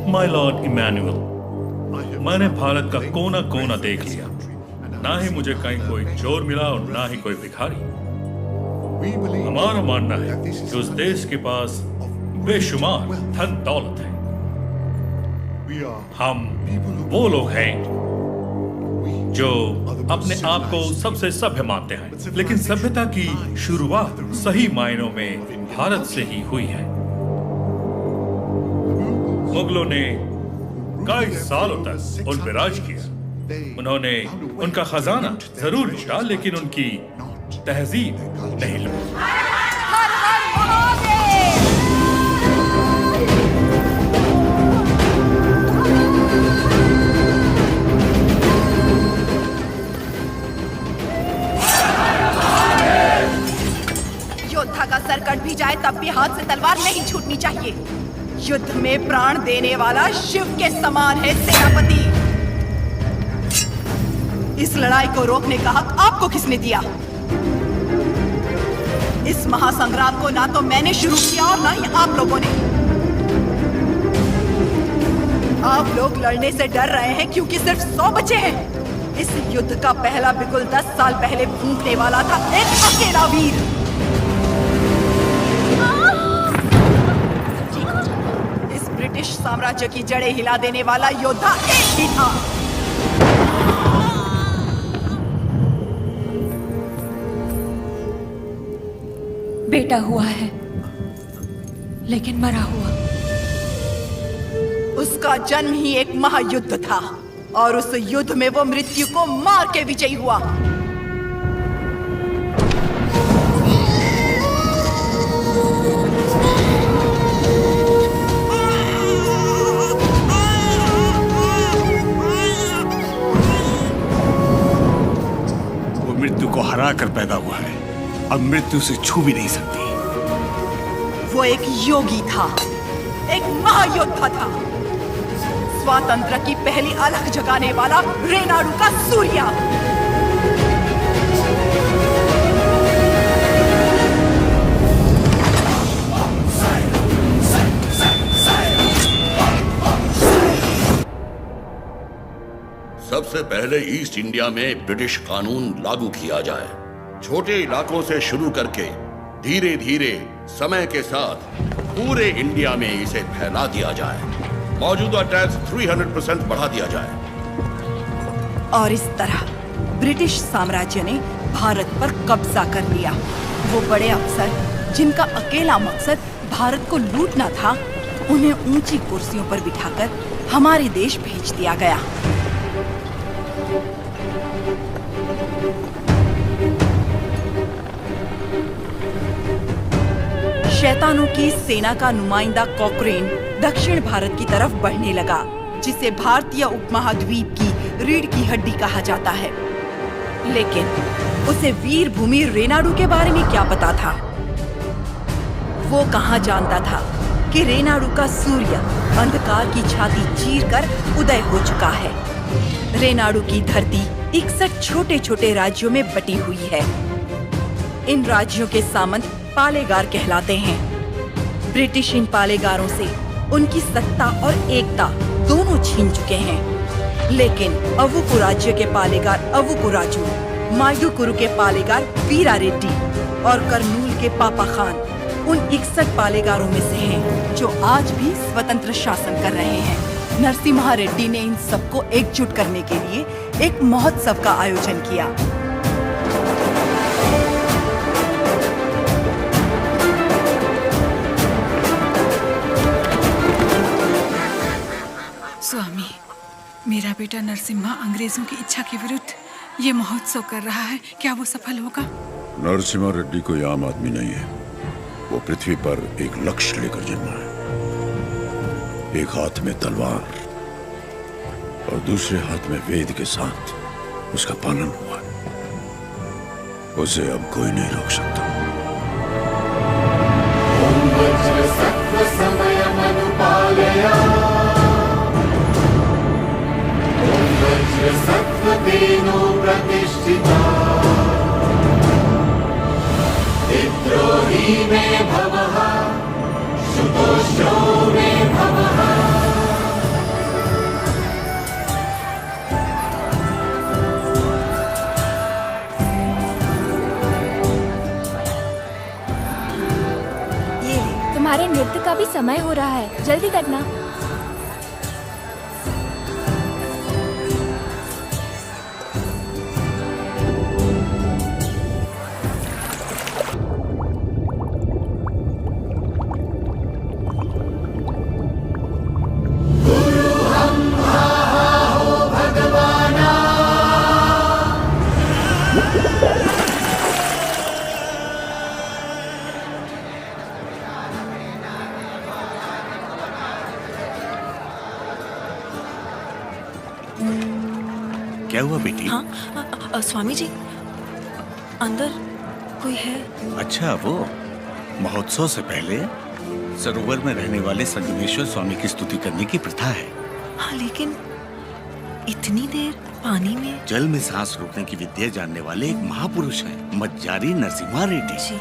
My Lord Emmanuel, मैंने भारत का कोना कोना देख लिया। ना ही मुझे कहीं कोई चोर मिला और ना ही कोई भिखारी। हमारा मानना है कि उस देश के पास बेशुमार धन दौलत है। हम वो लोग हैं जो अपने आप को सबसे सभ्य मानते हैं, लेकिन सभ्यता की शुरुआत सही मायनों में भारत से ही हुई है। मुगलों ने कई सालों तक उन पर राज किया। उन्होंने उनका खजाना जरूर लूटा, लेकिन उनकी तहजीब नहीं लूटी। योद्धा का सर कट भी जाए तब भी हाथ से तलवार नहीं छूटनी चाहिए। युद्ध में प्राण देने वाला शिव के समान है सेनापति। इस लड़ाई को रोकने का हक आपको किसने दिया? इस महासंग्राम को ना तो मैंने शुरू किया और ना ही आप लोगों ने। आप लोग लड़ने से डर रहे हैं क्योंकि सिर्फ 100 बचे हैं। इस युद्ध का पहला बिगुल 10 साल पहले फूंकने वाला था एक अकेला वीर। इस ब्रिटिश साम्राज्य की जड़ें हिला देने वाला योद्धा एक ही था। बेटा हुआ है, लेकिन मरा हुआ। उसका जन्म ही एक महायुद्ध था और उस युद्ध में वो मृत्यु को मार के विजयी हुआ। वो मृत्यु को हरा कर पैदा हुआ है, अब मृत्यु से छू भी नहीं सकती। वो एक योगी था, एक महायोद्धा था, स्वातंत्र की पहली अलख जगाने वाला रेनाडू का सूर्या। सबसे पहले ईस्ट इंडिया में ब्रिटिश कानून लागू किया जाए। छोटे इलाकों से शुरू करके धीरे धीरे समय के साथ पूरे इंडिया में इसे फैला दिया जाए। मौजूदा टैक्स 300% बढ़ा दिया जाए। और इस तरह ब्रिटिश साम्राज्य ने भारत पर कब्जा कर लिया। वो बड़े अफसर जिनका अकेला मकसद भारत को लूटना था, उन्हें ऊंची कुर्सियों पर बिठाकर हमारे देश भेज दिया गया। शैतानों की सेना का नुमाइंदा कॉकरेन दक्षिण भारत की तरफ बढ़ने लगा, जिसे भारतीय उपमहाद्वीप की रीढ़ की हड्डी कहा जाता है। लेकिन उसे वीर भूमि रेनाडू के बारे में क्या पता था? वो कहाँ जानता था कि रेनाडू का सूर्य अंधकार की छाती चीरकर उदय हो चुका है। रेनाडू की धरती 61 छोटे छोटे राज्यों में बटी हुई है। इन राज्यों के सामंत पालेगार कहलाते हैं। ब्रिटिश इन पालेगारों से उनकी सत्ता और एकता दोनों छीन चुके हैं। लेकिन अवुकु राज्य के पालेगार अवुकु राजू, मायदुकुरु के पालेगार वीरा रेड्डी और कर्नूल के पापा खान उन 61 पालेगारों में से हैं जो आज भी स्वतंत्र शासन कर रहे हैं। नरसिम्हा रेड्डी ने इन सबको एकजुट करने के लिए एक महोत्सव का आयोजन किया। स्वामी, मेरा बेटा नरसिम्हा अंग्रेजों की इच्छा के विरुद्ध ये महोत्सव कर रहा है, क्या वो सफल होगा? नरसिम्हा रेड्डी कोई आम आदमी नहीं है। वो पृथ्वी पर एक लक्ष्य लेकर जन्मा है। एक हाथ में तलवार और दूसरे हाथ में वेद के साथ उसका पालन हुआ। उसे अब कोई नहीं रोक सकता। सत्वतेनो प्रतिष्ठिता विद्रोही में भवः शुतोष्णो में भवः हमारे नृत्य का भी समय हो रहा है, जल्दी करना। क्या हुआ बेटी? हाँ स्वामी जी, अंदर कोई है? अच्छा, वो महोत्सव से पहले सरोवर में रहने वाले संगमेश्वर स्वामी की स्तुति करने की प्रथा है। हाँ, लेकिन इतनी देर पानी में? जल में सांस रोकने की विद्या जानने वाले एक महापुरुष हैं, मज्जारी नरसिम्हा रेड्डी जी।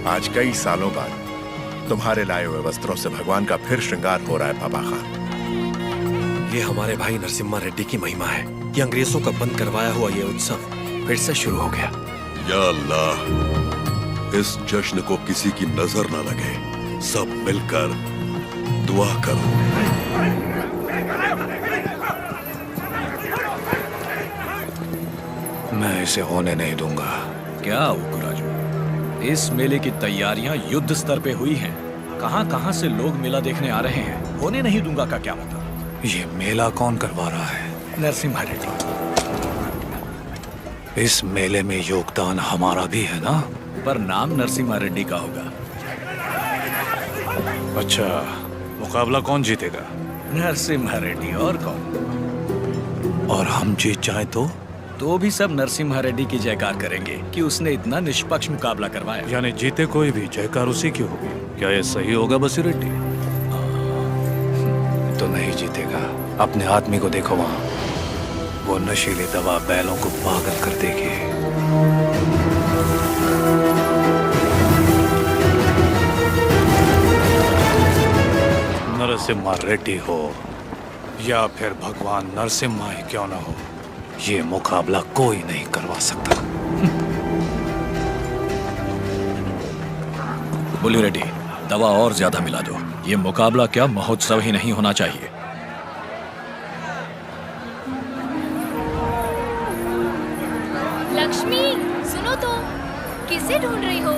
आज कई सालों बाद तुम्हारे लाए हुए वस्त्रों से भगवान का फिर श्रृंगार हो रहा है बाबा खान। ये हमारे भाई नरसिम्हा रेड्डी की महिमा है कि अंग्रेजों का बंद करवाया हुआ ये उत्सव फिर से शुरू हो गया। या अल्लाह, इस जश्न को किसी की नजर न लगे, सब मिलकर दुआ करो। मैं इसे होने नहीं दूंगा। क्या उकुराजू, इस मेले की तैयारियां युद्ध स्तर पे हुई हैं। कहां-कहां से लोग मेला देखने आ रहे हैं। होने नहीं दूंगा का क्या मतलब? ये मेला कौन करवा रहा है? नरसिम्हा रेड्डी। इस मेले में योगदान हमारा भी है ना? पर नाम नरसिम्हा रेड्डी का होगा। अच्छा, मुकाबला कौन जीतेगा? नरसिम्हा रेड्डी, और कौन? और हम जीत जाए तो भी सब नरसिम्हा रेड्डी की जयकार करेंगे कि उसने इतना निष्पक्ष मुकाबला करवाया। यानी जीते कोई भी, जयकार उसी की होगी। क्या ये सही होगा बसी रेड्डी? तो नहीं जीतेगा। अपने आदमी को देखो वहां, वो नशीली दवा बैलों को पागल कर देगी। नरसिम्हा रेड्डी हो या फिर भगवान नरसिम्हा ही क्यों ना हो, ये मुकाबला कोई नहीं करवा सकता। बुली रेड्डी, दवा और ज्यादा मिला दो। ये मुकाबला क्या महोत्सव ही नहीं होना चाहिए। लक्ष्मी, सुनो तो, किसे ढूंढ रही हो?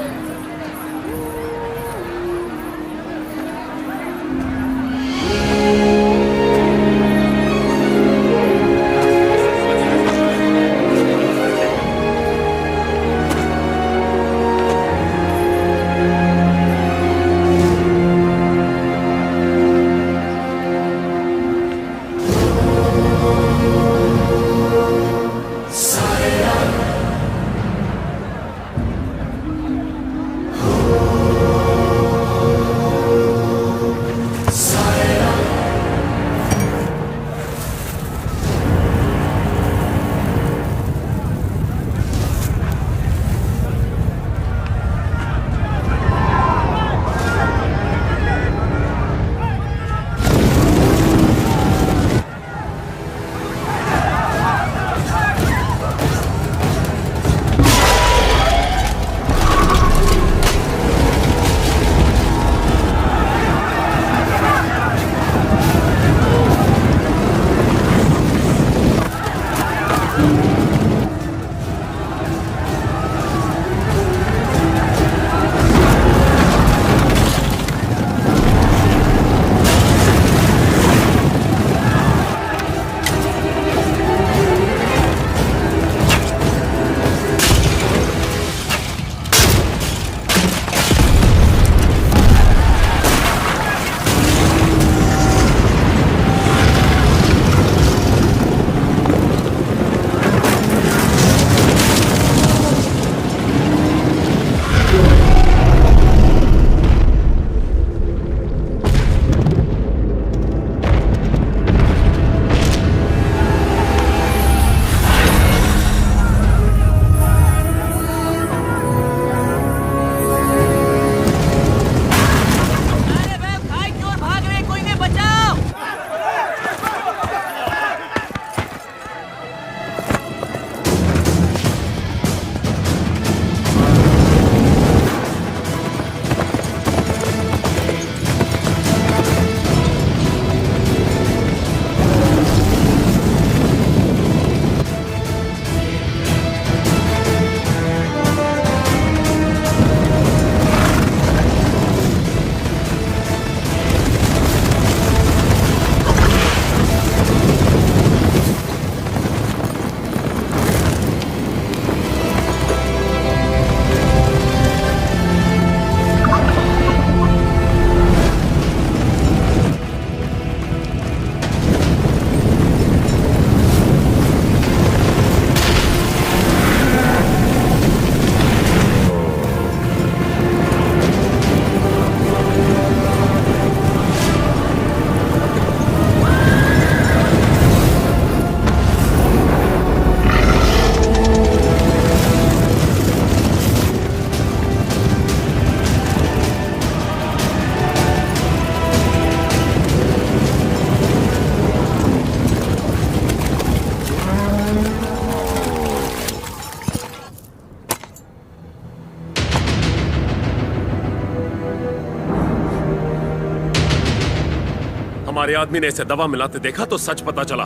हमारे आदमी ने इसे दवा मिलाते देखा तो सच पता चला।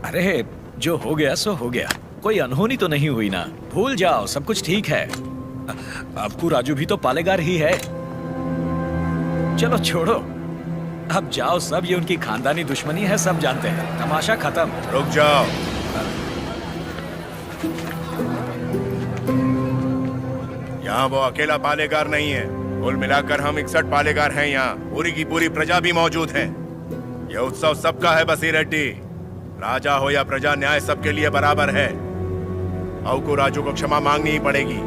अरे जो हो गया सो हो गया, कोई अनहोनी तो नहीं हुई ना। भूल जाओ, सब कुछ ठीक है। अबकू राजू भी तो पालेगार ही है। चलो छोड़ो, अब जाओ सब, ये उनकी खानदानी दुश्मनी है, सब जानते हैं। तमाशा खत्म। रुक जाओ। यहाँ वो अकेला पालेगार नहीं है, कुल मिलाकर हम 61 पालेगार हैं। यहाँ पूरी की पूरी प्रजा भी मौजूद है। यह उत्सव सबका है बसीर रेड्डी। राजा हो या प्रजा, न्याय सबके लिए बराबर है। अवकू राजू को क्षमा मांगनी ही पड़ेगी।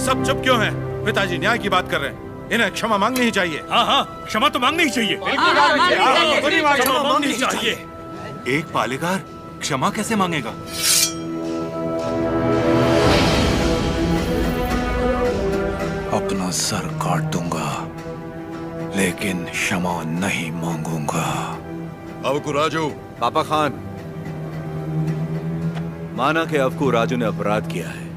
सब चुप क्यों हैं? पिताजी न्याय की बात कर रहे हैं, इन्हें क्षमा मांगनी ही चाहिए। हाँ हाँ, क्षमा तो मांगनी ही चाहिए। क्षमा मांगनी ही चाहिए। एक पालेगार क्षमा कैसे मांगेगा? अपना सर काट दूंगा, लेकिन क्षमा नहीं मांगूंगा। अवकू राजू। पापा खान, माना कि अवकू राजू ने अपराध किया है,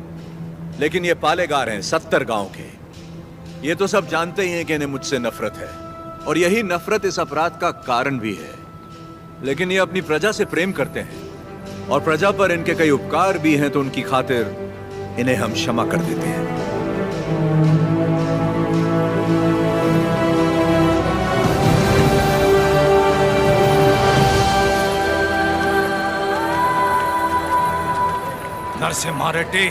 लेकिन ये पालेगार हैं 70 गांव के। ये तो सब जानते ही हैं कि इन्हें मुझसे नफरत है, और यही नफरत इस अपराध का कारण भी है। लेकिन ये अपनी प्रजा से प्रेम करते हैं, और प्रजा पर इनके कई उपकार भी हैं, तो उनकी खातिर इन्हें हम क्षमा कर देते हैं। नरसिम्हा रेड्डी,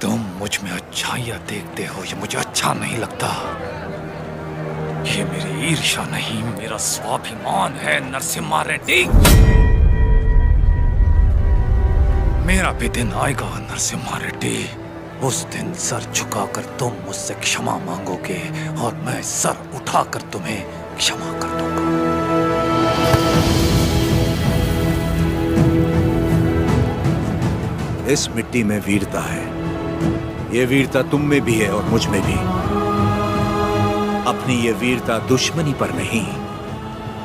तुम मुझ में अच्छाइयां देखते हो, ये मुझे अच्छा नहीं लगता। ये मेरी ईर्ष्या नहीं, मेरा स्वाभिमान है नरसिम्हा रेड्डी। मेरा भी दिन आएगा नरसिम्हा रेड्डी, उस दिन सर झुकाकर तुम मुझसे क्षमा मांगोगे, और मैं सर उठाकर तुम्हें क्षमा कर दूंगा। इस मिट्टी में वीरता है, ये वीरता तुम में भी है और मुझ में भी। अपनी ये वीरता दुश्मनी पर नहीं,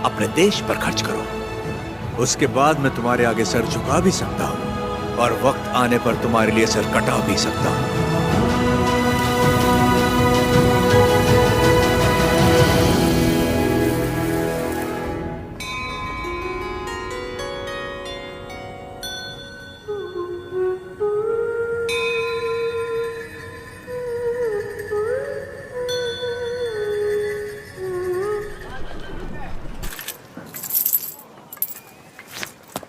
अपने देश पर खर्च करो। उसके बाद मैं तुम्हारे आगे सर झुका भी सकता हूं, और वक्त आने पर तुम्हारे लिए सर कटा भी सकता हूं।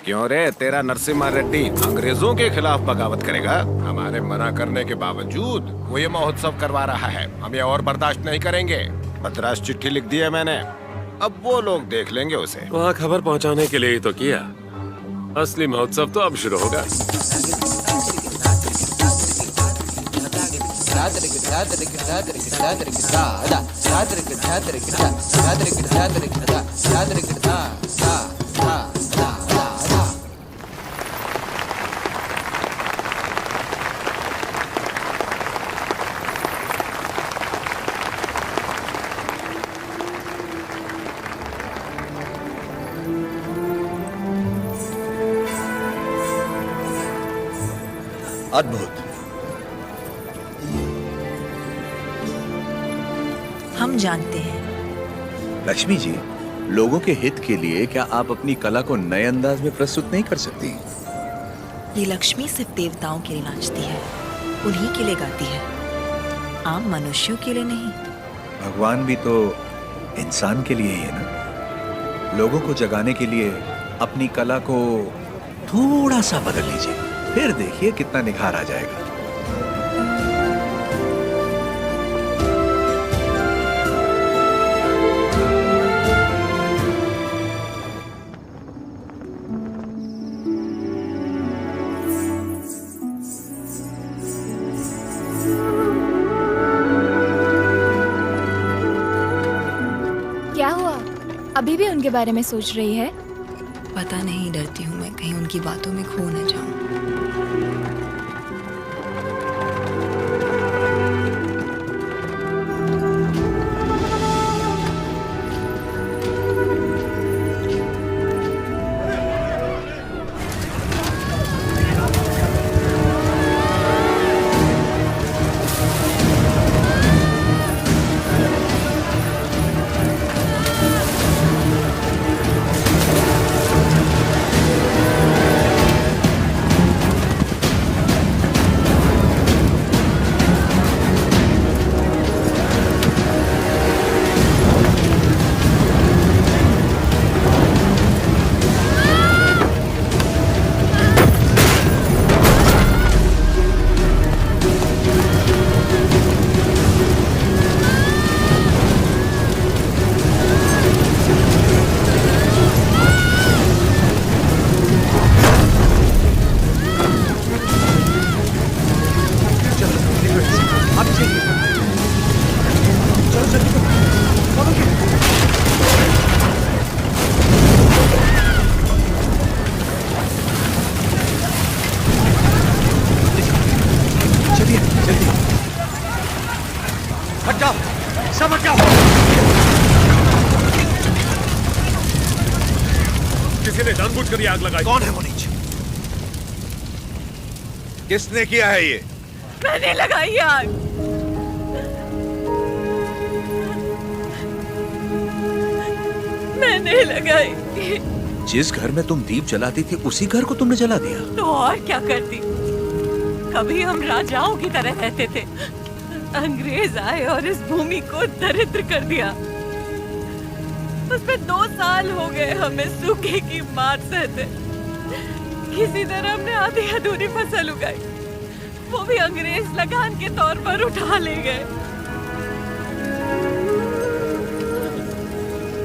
क्यों रे, तेरा नरसिम्हा रेड्डी अंग्रेजों के खिलाफ बगावत करेगा? हमारे मना करने के बावजूद वो ये महोत्सव करवा रहा है। हम ये और बर्दाश्त नहीं करेंगे। मद्रास चिट्ठी लिख दी है मैंने, अब वो लोग देख लेंगे उसे। वहाँ खबर पहुँचाने के लिए ही तो किया। असली महोत्सव तो अब शुरू होगा। अद्भुत। हम जानते हैं। लक्ष्मी जी, लोगों के हित के लिए क्या आप अपनी कला को नए अंदाज में प्रस्तुत नहीं कर सकती? ये लक्ष्मी सिर्फ देवताओं के लिए नाचती है, उन्हीं के लिए गाती है, आम मनुष्यों के लिए नहीं। भगवान भी तो इंसान के लिए ही है ना। लोगों को जगाने के लिए अपनी कला को थोड़ा सा बदल लीजिए, फिर देखिए कितना निखार आ जाएगा। क्या हुआ? अभी भी उनके बारे में सोच रही है? पता नहीं, डरती हूँ मैं कहीं उनकी बातों में खो न जाऊं। जाओ, सब हट जाओ। किसी ने जानबूझकर ये आग लगाई। कौन है वो नीच? किसने किया है ये? मैंने लगाई आग। मैंने लगाई। जिस घर में तुम दीप जलाती थी उसी घर को तुमने जला दिया? तो और क्या करती? कभी हम राजाओं की तरह रहते थे, अंग्रेज आए और इस भूमि को दरिद्र कर दिया। उसमें 2 साल हो गए हमें सूखे की मार सहते। किसी तरह हमने आधी अधूरी फसल उगाई, वो भी अंग्रेज लगान के तौर पर उठा ले गए।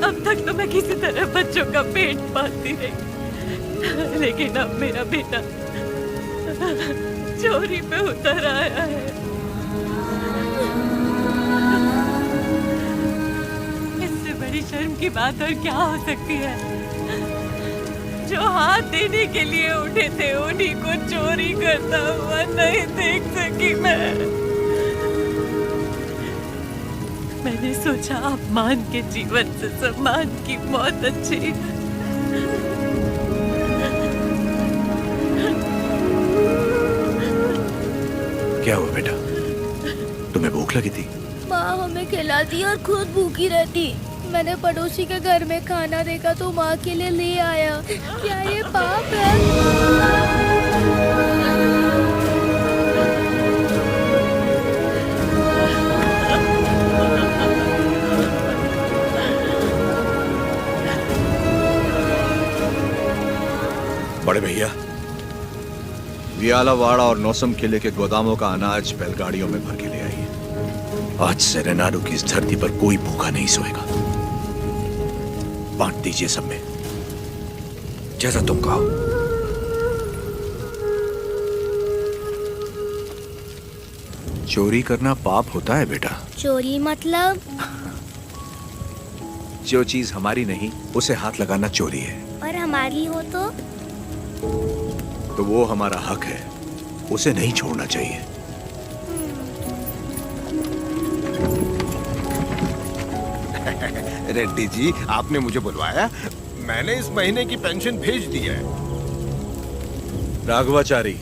अब तक तो मैं किसी तरह बच्चों का पेट पालती रही, लेकिन अब मेरा बेटा चोरी पे उतर आया है। इससे बड़ी शर्म की बात और क्या हो सकती है? जो हाथ देने के लिए उठे थे उन्हीं को चोरी करता हुआ नहीं देख सकी मैं। मैंने सोचा अपमान के जीवन से सम्मान की मौत अच्छी। क्या हुआ बेटा? तुम्हें भूख लगी थी? माँ हमें खिलाती और खुद भूखी रहती। मैंने पड़ोसी के घर में खाना देखा तो माँ के लिए ले आया। क्या ये पाप है? बड़े भैया, वियालावाड़ा और नौसम किले के गोदामों का अनाज बैलगाड़ियों में भर के ले आइए। आज से रेनाडू की इस धरती पर कोई भूखा नहीं सोएगा। बांट दीजिए सब में, जैसा तुम कहो। चोरी करना पाप होता है बेटा। चोरी मतलब? जो चीज हमारी नहीं उसे हाथ लगाना चोरी है। और हमारी हो तो वो हमारा हक है, उसे नहीं छोड़ना चाहिए। रेड्डी जी, आपने मुझे बुलवाया? मैंने इस महीने की पेंशन भेज दी है। राघवाचारी,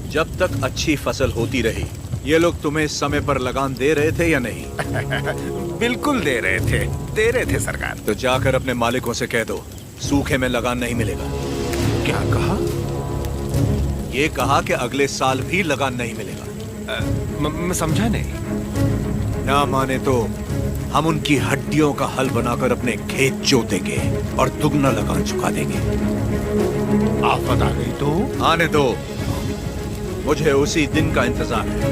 जब तक अच्छी फसल होती रही, ये लोग तुम्हें समय पर लगान दे रहे थे या नहीं? बिल्कुल दे रहे थे सरकार। तो जाकर अपने मालिकों से कह दो, सूखे में लगान नहीं मिलेगा। क्या कहा? ये कहा कि अगले साल भी लगान नहीं मिलेगा। मैं समझा नहीं। ना माने तो हम उनकी हड्डियों का हल बनाकर अपने खेत जोतेंगे और दुगना लगान चुका देंगे। आफत आ गई तो? आने दो, मुझे उसी दिन का इंतजार है।